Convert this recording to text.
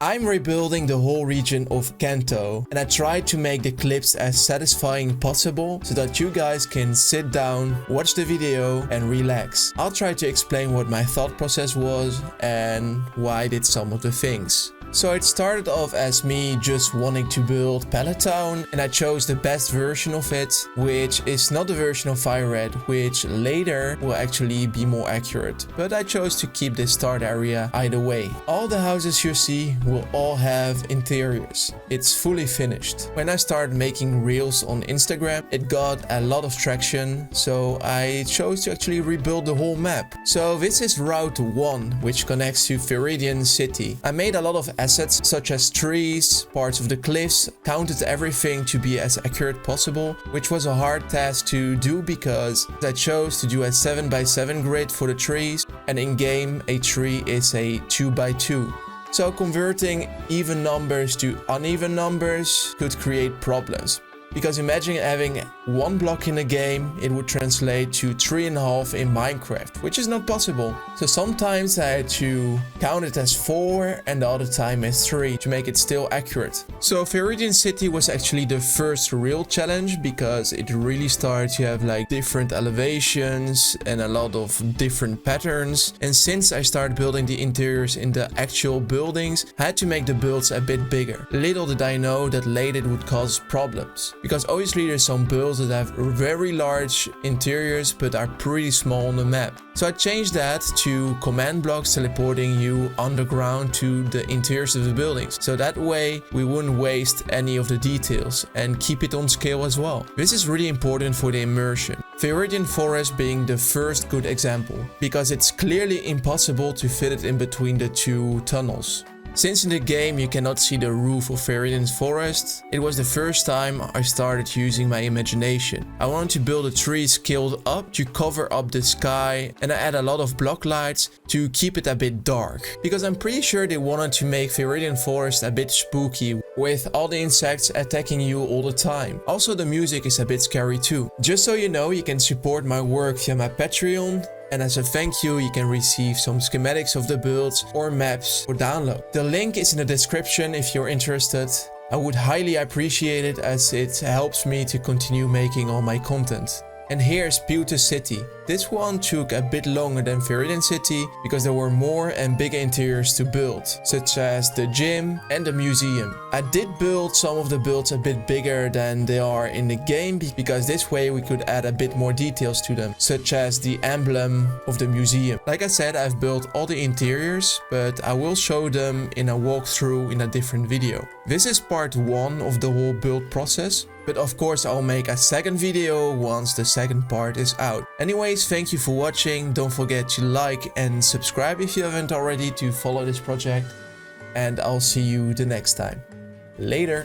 I'm rebuilding the whole region of Kanto, and I tried to make the clips as satisfying possible so that you guys can sit down, watch the video and relax. I'll try to explain what my thought process was and why I did some of the things. So it started off as me just wanting to build Pallet Town, and I chose the best version of it, which is not the version of Fire Red, which later will actually be more accurate. But I chose to keep this start area either way. All the houses you see will all have interiors. It's fully finished. When I started making reels on Instagram, it got a lot of traction, so I chose to actually rebuild the whole map. So this is Route 1, which connects to Viridian City. I made a lot of assets such as trees, parts of the cliffs, counted everything to be as accurate possible, which was a hard task to do because I chose to do a 7x7 grid for the trees, and in game a tree is a 2x2. So converting even numbers to uneven numbers could create problems. Because imagine having one block in a game, it would translate to 3.5 in Minecraft, which is not possible. So sometimes I had to count it as 4 and the other time as 3 to make it still accurate. So Viridian City was actually the first real challenge because it really started to have like different elevations and a lot of different patterns. And since I started building the interiors in the actual buildings, I had to make the builds a bit bigger. Little did I know that later it would cause problems. Because obviously there's some builds that have very large interiors but are pretty small on the map. So I changed that to command blocks teleporting you underground to the interiors of the buildings. So that way we wouldn't waste any of the details and keep it on scale as well. This is really important for the immersion. Viridian Forest being the first good example, because it's clearly impossible to fit it in between the two tunnels. Since in the game you cannot see the roof of Viridian Forest, it was the first time I started using my imagination. I wanted to build a tree scaled up to cover up the sky, and I add a lot of block lights to keep it a bit dark. Because I'm pretty sure they wanted to make Viridian Forest a bit spooky, with all the insects attacking you all the time. Also the music is a bit scary too. Just so you know, you can support my work via my Patreon. And as a thank you, you can receive some schematics of the builds or maps for download. The link is in the description if you're interested. I would highly appreciate it as it helps me to continue making all my content. And here's Pewter City. This one took a bit longer than Viridian City because there were more and bigger interiors to build, such as the gym and the museum. I did build some of the builds a bit bigger than they are in the game because this way we could add a bit more details to them, such as the emblem of the museum. Like I said, I've built all the interiors, but I will show them in a walkthrough in a different video. This is part 1 of the whole build process. But of course I'll make a second video once the second part is out. Anyways, thank you for watching. Don't forget to like and subscribe if you haven't already to follow this project. And I'll see you the next time. Later.